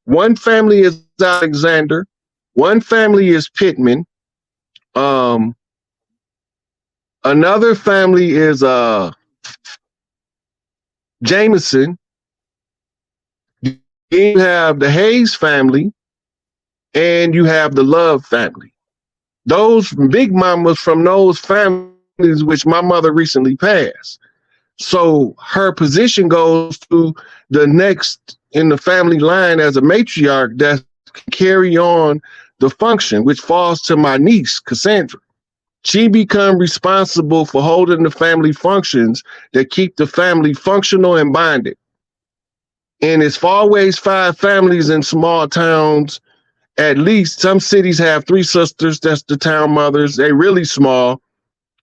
One family is Alexander. One family is Pittman. Another family is Jameson. You have the Hayes family, and you have the Love family. Those big mamas from those families, which my mother recently passed. So her position goes to the next in the family line as a matriarch that can carry on the function, which falls to my niece, Cassandra. She become responsible for holding the family functions that keep the family functional and bonded. And it's always 5 families in small towns. At least some cities have 3 sisters. That's the town mothers. They really small,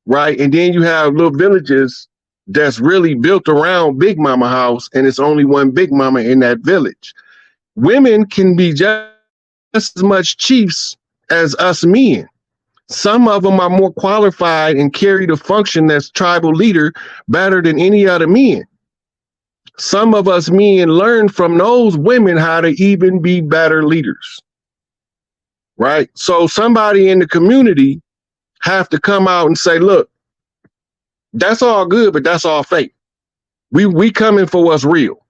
right? And then you have little villages that's really built around Big Mama house, and it's only one Big Mama in that village. Women can be just as much chiefs as us men. Some of them are more qualified and carry the function as tribal leader better than any other men. Some of us men learn from those women how to even be better leaders, right? So somebody in the community have to come out and say, look, that's all good, but that's all fake. We coming for what's real.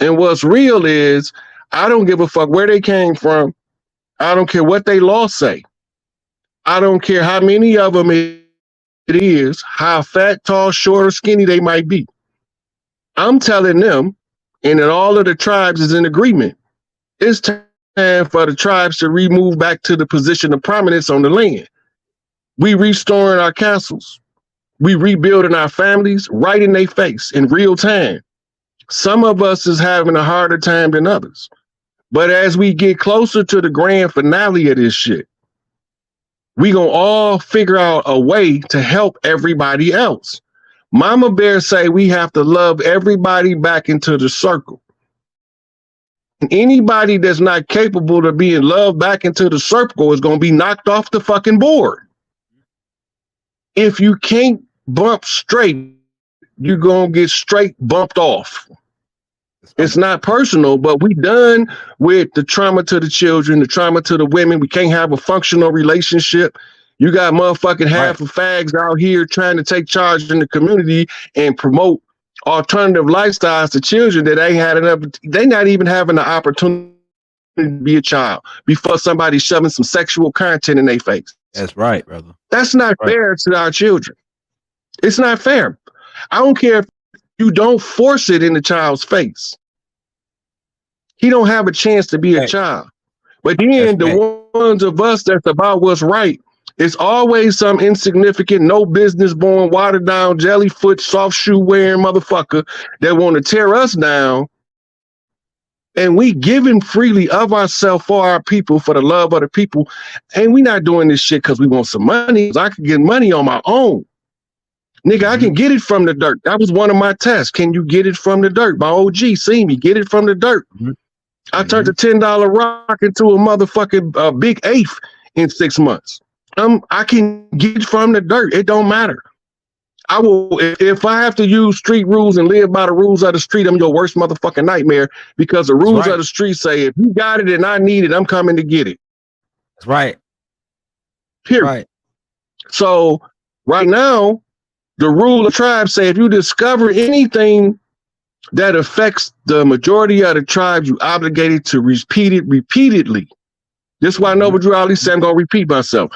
And what's real is, I don't give a fuck where they came from. I don't care what they law say. I don't care how many of them it is, how fat, tall, short, or skinny they might be. I'm telling them, and that all of the tribes is in agreement, it's time for the tribes to remove back to the position of prominence on the land. We restoring our castles. We rebuilding our families right in their face in real time. Some of us is having a harder time than others. But as we get closer to the grand finale of this shit, we gonna all figure out a way to help everybody else. Mama Bear say we have to love everybody back into the circle. And anybody that's not capable of being loved back into the circle is gonna be knocked off the fucking board. If you can't bump straight, you're gonna get straight bumped off. It's not personal, but we done with the trauma to the children, the trauma to the women. We can't have a functional relationship. You got motherfucking half of fags out here trying to take charge in the community and promote alternative lifestyles to children that they not even having the opportunity to be a child before somebody shoving some sexual content in their face. That's right, brother. That's not fair to our children. It's not fair. I don't care if you don't force it in the child's face. He don't have a chance to be a child. But then the ones of us that's about what's right, it's always some insignificant, no business born, watered down, jellyfoot, soft shoe wearing motherfucker that want to tear us down. And we giving freely of ourselves for our people, for the love of the people. And we not doing this shit because we want some money. I can get money on my own. Nigga, I can get it from the dirt. That was one of my tests. Can you get it from the dirt? My OG see me, get it from the dirt. I turned a $10 rock into a motherfucking big eighth in 6 months. I can get it from the dirt. It don't matter. I will, if I have to use street rules and live by the rules of the street, I'm your worst motherfucking nightmare, because the rules of the street say, if you got it and I need it, I'm coming to get it. That's right. Period. Right. So right now, the rule of tribes say if you discover anything that affects the majority of the tribes, you obligated to repeat it repeatedly. This is why Noble Drew Ali said, I'm going to repeat myself.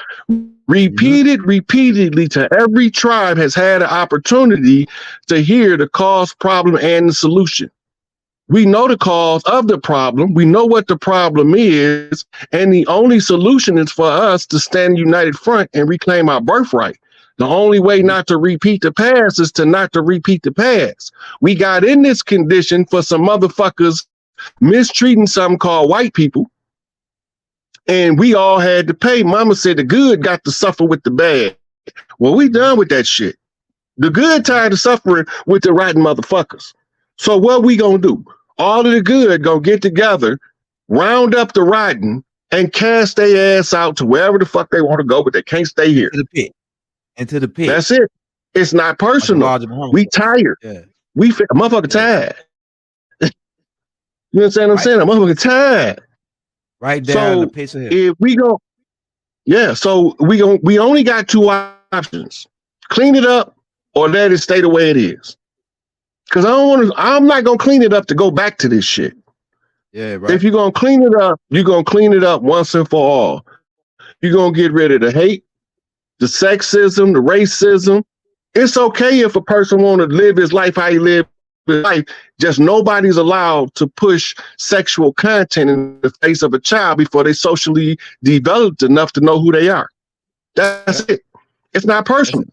Repeat it repeatedly to every tribe has had an opportunity to hear the cause, problem, and the solution. We know the cause of the problem. We know what the problem is. And the only solution is for us to stand united front and reclaim our birthright. The only way not to repeat the past is to not to repeat the past. We got in this condition for some motherfuckers mistreating something called white people. And we all had to pay. Mama said the good got to suffer with the bad. Well, we done with that shit. The good tired of suffering with the rotten motherfuckers. So what we gonna do? All of the good gonna get together, round up the rotten, and cast their ass out to wherever the fuck they want to go, but they can't stay here. To the pit. Into the pit. That's it. It's not personal. We tired. Yeah. We motherfucker tired. You understand what I'm saying? I'm motherfucking tired. Right down the piece of if we go, so we only got two options: clean it up or let it stay the way it is. Because I'm not gonna clean it up to go back to this shit. Yeah, right. If you're gonna clean it up, you're gonna clean it up once and for all. You're gonna get rid of the hate, the sexism, the racism. It's okay if a person want to live his life how he live his life. Just nobody's allowed to push sexual content in the face of a child before they socially developed enough to know who they are. That's it. It's not personal.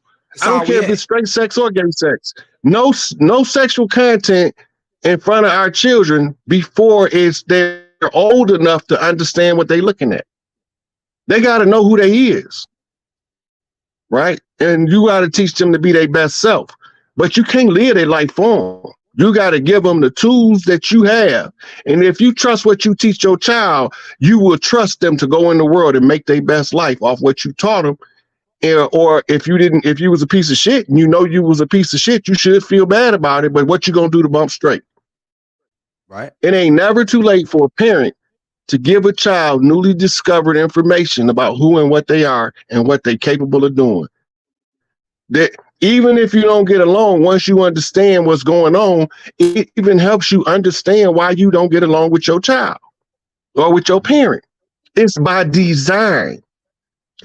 I don't care if it's straight sex or gay sex. No sexual content in front of our children before they're old enough to understand what they're looking at. They got to know who they is, right? And you got to teach them to be their best self. But you can't live their life for them. You got to give them the tools that you have. And if you trust what you teach your child, you will trust them to go in the world and make their best life off what you taught them. Or if you was a piece of shit and you know you was a piece of shit, you should feel bad about it. But what you gonna do to bump straight? Right. It ain't never too late for a parent to give a child newly discovered information about who and what they are and what they're capable of doing. That even if you don't get along, once you understand what's going on, it even helps you understand why you don't get along with your child or with your parent. It's by design.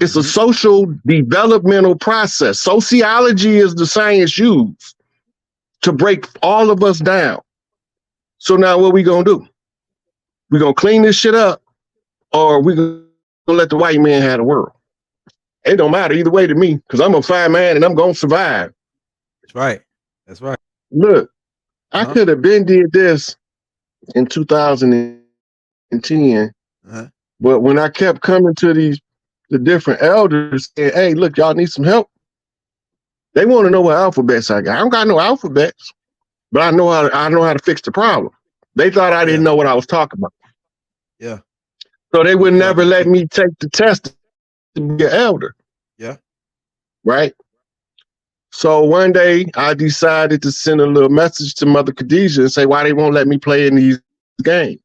It's a social developmental process. Sociology is the science used to break all of us down. So now what we gonna do? We gonna clean this shit up, or we gonna let the white man have the world? It don't matter either way to me, because I'm a fine man and I'm gonna survive. That's right. That's right. Look, I could have been did this in 2010, but when I kept coming to the different elders saying, hey, look, y'all need some help. They want to know what alphabets I got. I don't got no alphabets, but I know how to fix the problem. They thought I didn't know what I was talking about. Yeah. So they would never let me take the test to be an elder. Yeah. Right. So one day I decided to send a little message to Mother Khadijah and say why they won't let me play in these games.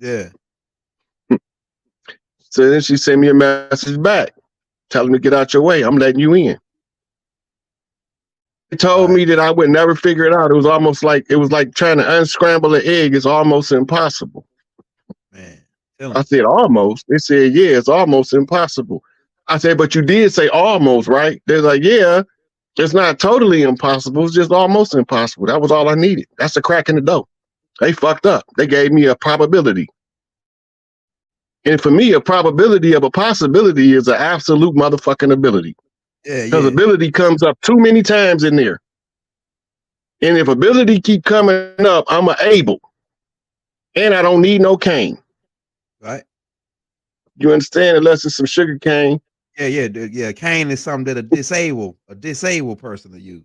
Yeah. So then she sent me a message back telling me to get out your way. I'm letting you in. They told me that I would never figure it out. It was like trying to unscramble an egg. It's almost impossible. Man. I said, almost. They said, yeah, it's almost impossible. I said, but you did say almost, right? They're like, yeah, it's not totally impossible. It's just almost impossible. That was all I needed. That's the crack in the dough. They fucked up. They gave me a probability. And for me, a probability of a possibility is an absolute motherfucking ability. Yeah, because ability comes up too many times in there. And if ability keep coming up, I'm able. And I don't need no cane. Right. You understand? Unless it's some sugar cane. Yeah. Cane is something that a disabled person to use.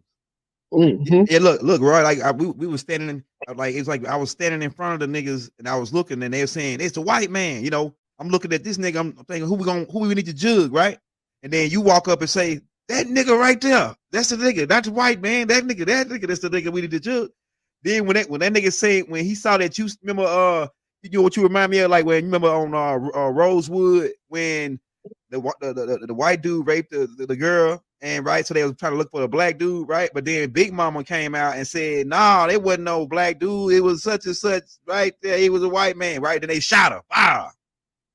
Mm-hmm. Yeah, look, Roy. Like we were standing in, like it's like I was standing in front of the niggas and I was looking and they were saying it's a white man. You know, I'm looking at this nigga. I'm thinking who we need to jug, right? And then you walk up and say that nigga right there. That's the nigga. That's the white man. That nigga. That's the nigga we need to jug. Then when that nigga said when he saw that you remember you know what you remind me of, like when you remember on Rosewood when the white dude raped the girl, and right, so they was trying to look for the black dude, right? But then Big Mama came out and said, "Nah, there wasn't no black dude. It was such and such, right there. He was a white man, right?" Then they shot her. Ah,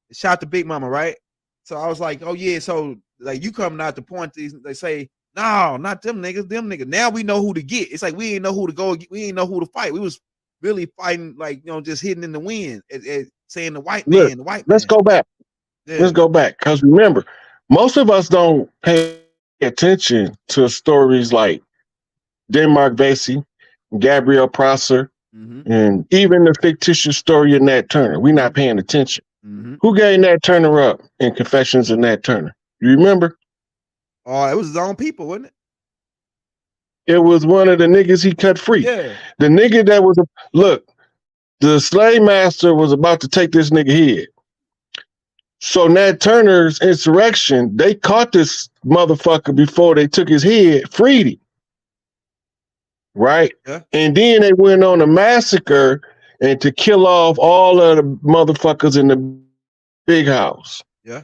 they shot the Big Mama, right? So I was like, "Oh yeah." So like you coming out to point these, they say, "No, not them niggas. Them niggas." Now we know who to get. It's like we didn't know who to go. We didn't know who to fight. We was really fighting, like, you know, just hitting in the wind, saying the white man, Look, the white let's man. go back. Yeah. Let's go back. Because remember, most of us don't pay attention to stories like Denmark Vesey, Gabrielle Prosser, and even the fictitious story of Nat Turner. We're not paying attention. Who gave Nat Turner up in Confessions of Nat Turner? You remember? Oh, it was his own people, wasn't it? It was one of the niggas he cut free. Yeah. The nigga that was look, the slave master was about to take this nigga head. So Nat Turner's insurrection, they caught this motherfucker before they took his head, freed him. Right? Yeah. And then they went on a massacre and to kill off all of the motherfuckers in the big house. Yeah.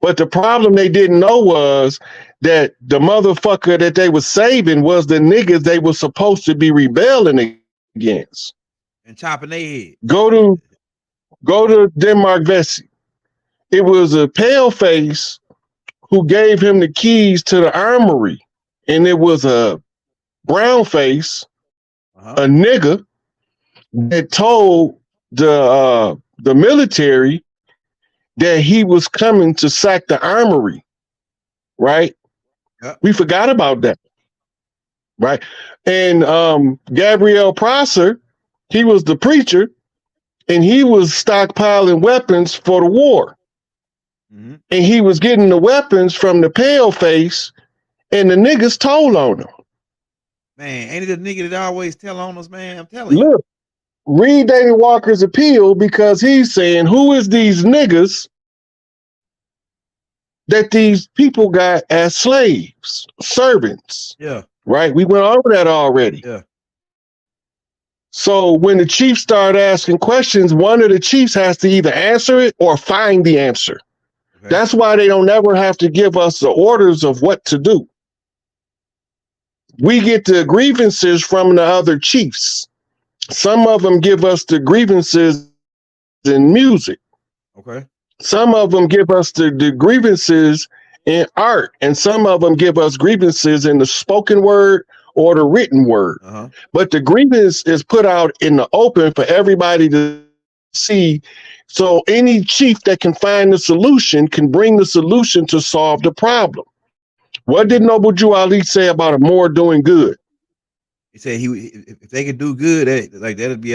But the problem they didn't know was that the motherfucker that they were saving was the niggas they were supposed to be rebelling against. And chopping their head. Go to Denmark Vesey. It was a pale face who gave him the keys to the armory. And it was a brown face, a nigga, that told the military that he was coming to sack the armory, right? Yep. We forgot about that, right? And Gabriel Prosser, he was the preacher, and he was stockpiling weapons for the war. Mm-hmm. And he was getting the weapons from the pale face, and the niggas told on him. Man, ain't it the nigga that always tell on us, man? I'm telling you. Look, read David Walker's appeal, because he's saying, who is these niggas that these people got as slaves, servants? Yeah. Right? We went over that already. Yeah. So when the chief started asking questions, one of the chiefs has to either answer it or find the answer. Okay. That's why they don't ever have to give us the orders of what to do. We get the grievances from the other chiefs. Some of them give us the grievances in music. Okay. Some of them give us the grievances in art, and some of them give us grievances in the spoken word or the written word. But the grievance is put out in the open for everybody to see. So any chief that can find the solution can bring the solution to solve the problem. What did Noble Jew Ali say about a Moor doing good? He said if they could do good, that'd be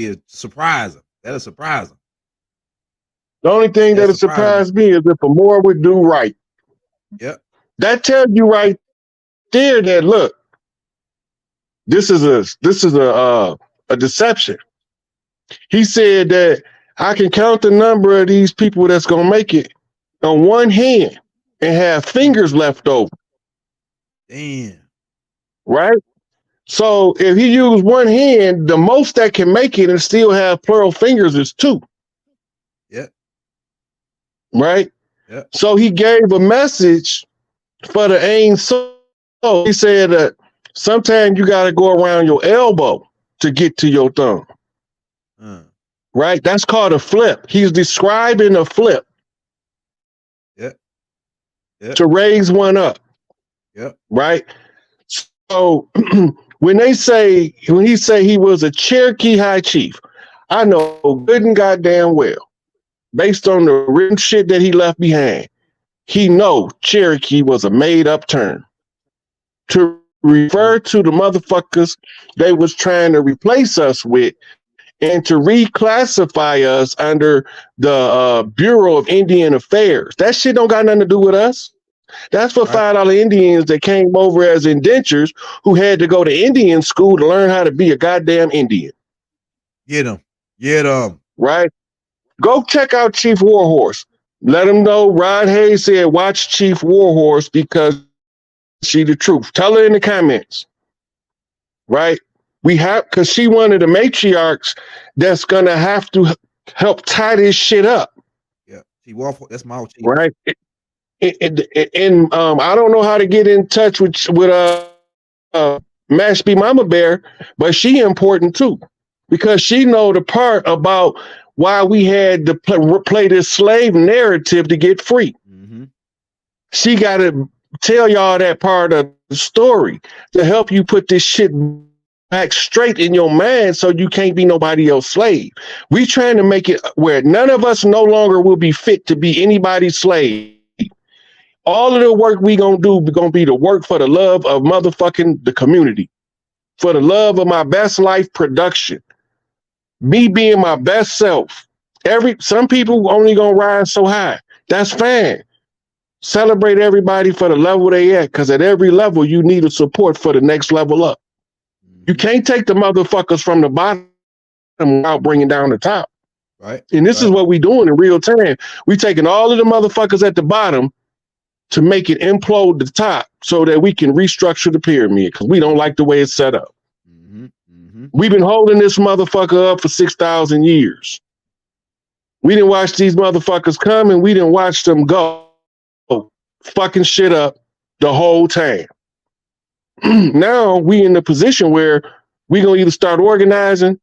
a surprise. That'll surprise them. The only thing that'll surprise me is if a Moor would do right. Yep. That tells you right there that look, this is a deception. He said that I can count the number of these people that's gonna make it on one hand and have fingers left over. Damn. Right? So if he used one hand, the most that can make it and still have plural fingers is two. Yep. Right? Yep. So he gave a message for the Ain soul. He said that sometimes you got to go around your elbow to get to your thumb. Right? That's called a flip. He's describing a flip. Yep. Yep. To raise one up. Yep. Right? So when he say he was a Cherokee high chief, I know good and goddamn well, based on the written shit that he left behind, he know Cherokee was a made up term to refer to the motherfuckers they was trying to replace us with and to reclassify us under the Bureau of Indian Affairs. That shit don't got nothing to do with us. That's for $5 Indians that came over as indentures who had to go to Indian school to learn how to be a goddamn Indian. Get them. Get them. Right? Go check out Chief Warhorse. Let him know Rod Hayes said, watch Chief Warhorse because she the truth. Tell her in the comments. Right? We have, because she one of the matriarchs that's going to have to help tie this shit up. Yeah. Chief Warhorse, that's my chief. Right? And I don't know how to get in touch with Mashpee Mama Bear, but she important too, because she know the part about why we had to play this slave narrative to get free. Mm-hmm. She got to tell y'all that part of the story to help you put this shit back straight in your mind so you can't be nobody else's slave. We trying to make it where none of us no longer will be fit to be anybody's slave. All of the work we gonna do gonna be the work for the love of motherfucking the community, for the love of my best life production, me being my best self. Some people only gonna rise so high. That's fine. Celebrate everybody for the level they at, because at every level you need a support for the next level up. You can't take the motherfuckers from the bottom without bringing down the top. Right. And this is what we doing in real time. We taking all of the motherfuckers at the bottom to make it implode the top so that we can restructure the pyramid, because we don't like the way it's set up. Mm-hmm. Mm-hmm. We've been holding this motherfucker up for 6,000 years. We didn't watch these motherfuckers come and we didn't watch them go. Fucking shit up the whole time. Now we in the position where we gonna either start organizing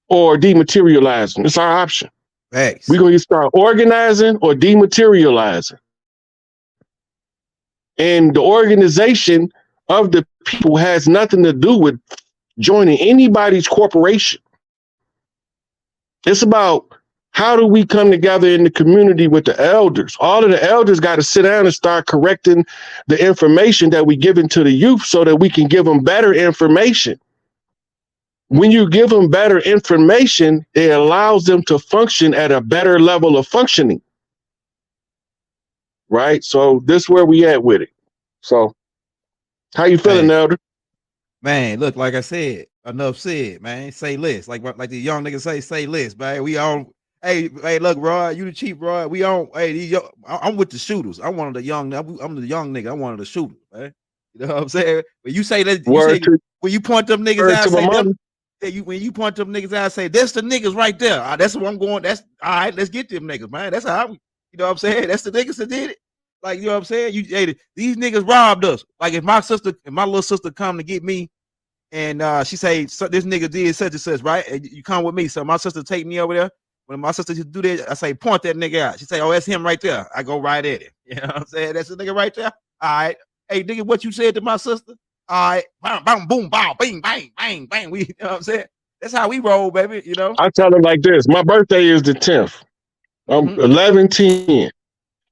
or dematerializing. It's our option. Thanks. We're gonna either start organizing or dematerializing. And the organization of the people has nothing to do with joining anybody's corporation. It's about how do we come together in the community with the elders? All of the elders got to sit down and start correcting the information that we give into the youth so that we can give them better information. When you give them better information, it allows them to function at a better level of functioning. Right? So this is where we at with it. So how you feeling, Elder? Man, look, like I said, enough said, man. Say less. Like the young niggas say less, man. We all hey, look, Rod, you the chief, Rod. We on I'm with the shooters. I'm one of the young, I'm the young nigga. I'm one of the shooters, man. You know what I'm saying? When you say that, when you point them niggas out, say them, when you point them niggas out, say that's the niggas right there. That's where I'm going. That's all right. Let's get them niggas, man. That's how you know what I'm saying. That's the niggas that did it. Like, you know what I'm saying? These niggas robbed us. Like if my little sister come to get me, and she say so this nigga did such and such, right? And you come with me. So my sister take me over there. When my sister just do that, I say, point that nigga out. She say, oh, that's him right there. I go right at it. You know what I'm saying? That's the nigga right there. All right. Hey, nigga, what you said to my sister? All right. Bam, bam, boom, bow, bing, bang, bang, bang. You know what I'm saying? That's how we roll, baby. You know? I tell her like this. My birthday is the 10th. I'm 11/10.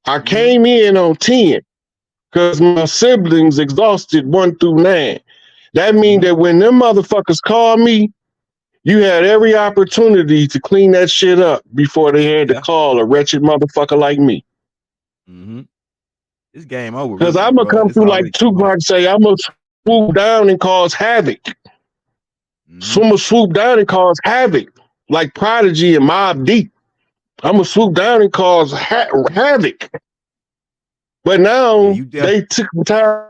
I came in on 10 because my siblings exhausted 1 through 9. That means that when them motherfuckers call me, you had every opportunity to clean that shit up before they had to call a wretched motherfucker like me. This game over. Because I'm going to come through like Tupac and say, I'm going to swoop down and cause havoc. So I'm going to swoop down and cause havoc. Like Prodigy and Mobb Deep. I'm going to swoop down and cause havoc. But now they took my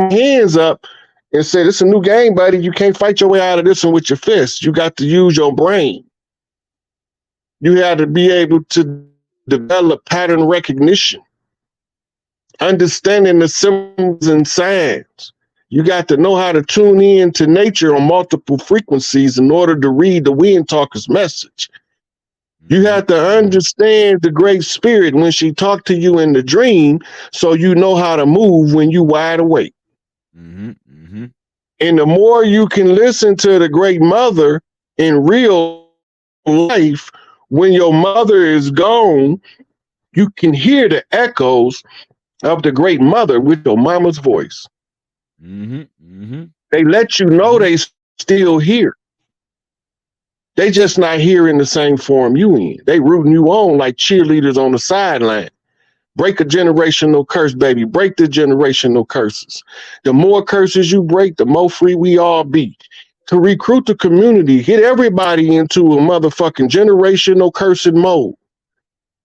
hands up and said, it's a new game, buddy. You can't fight your way out of this one with your fists. You got to use your brain. You had to be able to develop pattern recognition, understanding the symbols and signs. You got to know how to tune in to nature on multiple frequencies in order to read the wind talker's message. You have to understand the great spirit when she talked to you in the dream so you know how to move when you wide awake. And the more you can listen to the great mother in real life, when your mother is gone, you can hear the echoes of the great mother with your mama's voice. They let you know they still here. They just not here in the same form you in. They rooting you on like cheerleaders on the sideline. Break a generational curse, baby. Break the generational curses. The more curses you break, the more free we all be. To recruit the community, hit everybody into a motherfucking generational cursing mode.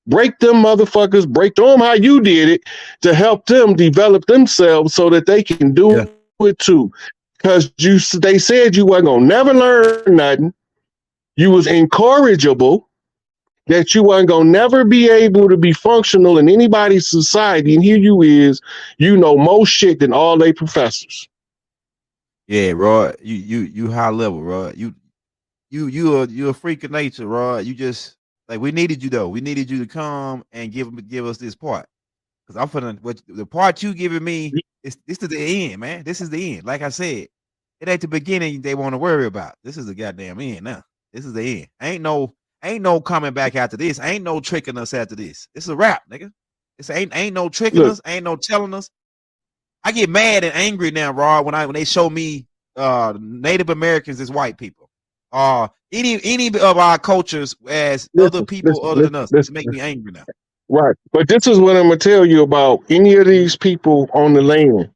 Break them motherfuckers, break them how you did it to help them develop themselves so that they can do it too. Because they said you wasn't gonna never learn nothing. You was incorrigible, that you weren't gonna never be able to be functional in anybody's society. And here you is, you know more shit than all they professors. Yeah, Rod, you high level, Rod. You're a freak of nature, Rod. You just like we needed you though. We needed you to come and give us this part. Because I'm putting the part you giving me this is the end, man. This is the end. Like I said, it ain't the beginning they want to worry about. This is the goddamn end now. This is the end. Ain't no coming back after this. Ain't no tricking us after this. It's a wrap, nigga. It's ain't no tricking us. Ain't no telling us. I get mad and angry now, Rod, when they show me Native Americans as white people. Any of our cultures as other people other than us. It make me angry now. Right. But this is what I'm gonna tell you about any of these people on the land.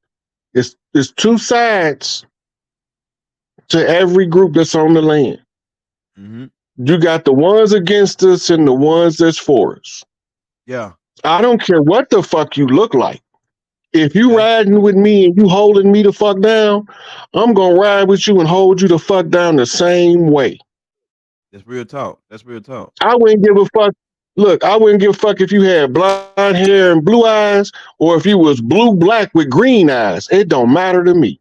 It's two sides to every group that's on the land. You got the ones against us and the ones that's for us. Yeah. I don't care what the fuck you look like. If you riding with me and you holding me the fuck down, I'm gonna ride with you and hold you the fuck down the same way. That's real talk. That's real talk. I wouldn't give a fuck. Look, I wouldn't give a fuck if you had blonde hair and blue eyes, or if you was blue black with green eyes. It don't matter to me.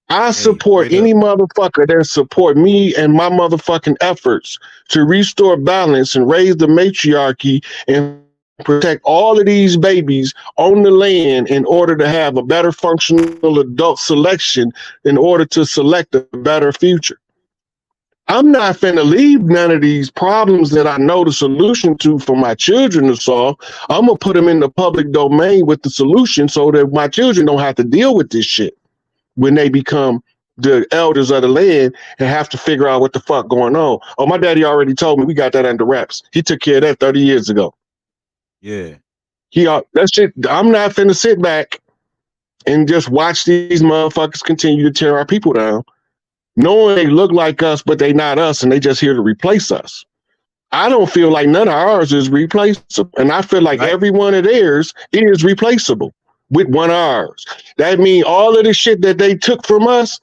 I support any motherfucker that support me and my motherfucking efforts to restore balance and raise the matriarchy and protect all of these babies on the land in order to have a better functional adult selection in order to select a better future. I'm not finna leave none of these problems that I know the solution to for my children to solve. I'm gonna put them in the public domain with the solution so that my children don't have to deal with this shit when they become the elders of the land and have to figure out what the fuck going on. Oh, my daddy already told me we got that under wraps. He took care of that 30 years ago. Yeah. That shit, I'm not finna sit back and just watch these motherfuckers continue to tear our people down, knowing they look like us, but they not us, and they just here to replace us. I don't feel like none of ours is replaceable. And I feel like every one of theirs is replaceable with one of ours. That means all of the shit that they took from us,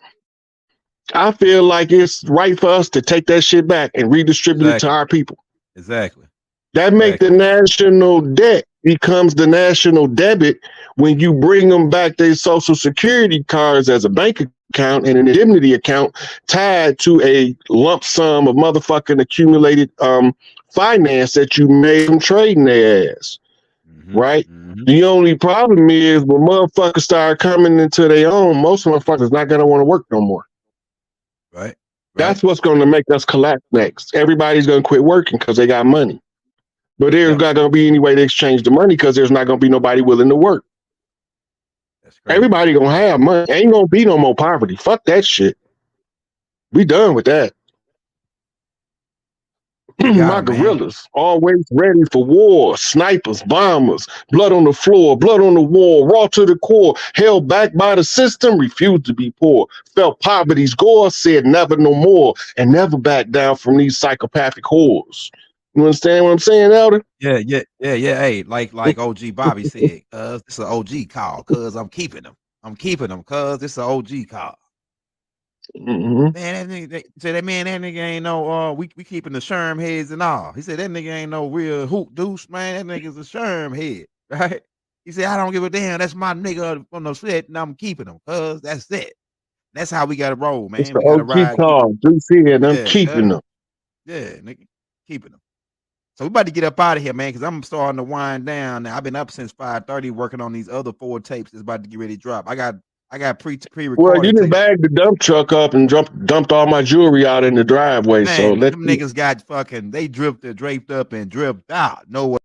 I feel like it's right for us to take that shit back and redistribute it to our people. Exactly. That make the national debt becomes the national debit when you bring them back their social security cards as a bank account and an indemnity account tied to a lump sum of motherfucking accumulated finance that you made them trading their ass. Right? The only problem is when motherfuckers start coming into their own, most motherfuckers not gonna want to work no more. Right. That's what's going to make us collapse next. Everybody's going to quit working because they got money. But there's not going to be any way to exchange the money because there's not going to be nobody willing to work. That's crazy. Everybody going to have money. Ain't going to be no more poverty. Fuck that shit. We done with that. My guerrillas, always ready for war. Snipers, bombers, blood on the floor, blood on the wall, raw to the core, held back by the system, refused to be poor, felt poverty's gore, said never no more, and never back down from these psychopathic whores. You understand what I'm saying, Elder? Yeah. Hey, like OG Bobby said, cuz it's an OG call, cuz I'm keeping them. Cuz it's an OG call. Man, that nigga said that nigga ain't no we keeping the sherm heads and all. He said that nigga ain't no real hoop deuce, man. That nigga's a sherm head, right? He said, I don't give a damn. That's my nigga on the set, and I'm keeping him, cuz that's it. That's how we gotta roll, man. It's the OG call. Deuce head, I'm keeping them. Yeah, nigga, keeping them. So we about to get up out of here, man, because I'm starting to wind down now. I've been up since 5:30 working on these other 4 tapes that's about to get ready to drop. I got pre-recorded. Well, you done bagged the dump truck up and dumped all my jewelry out in the driveway. Man, so them niggas got fucking, they draped up and dripped out. No way.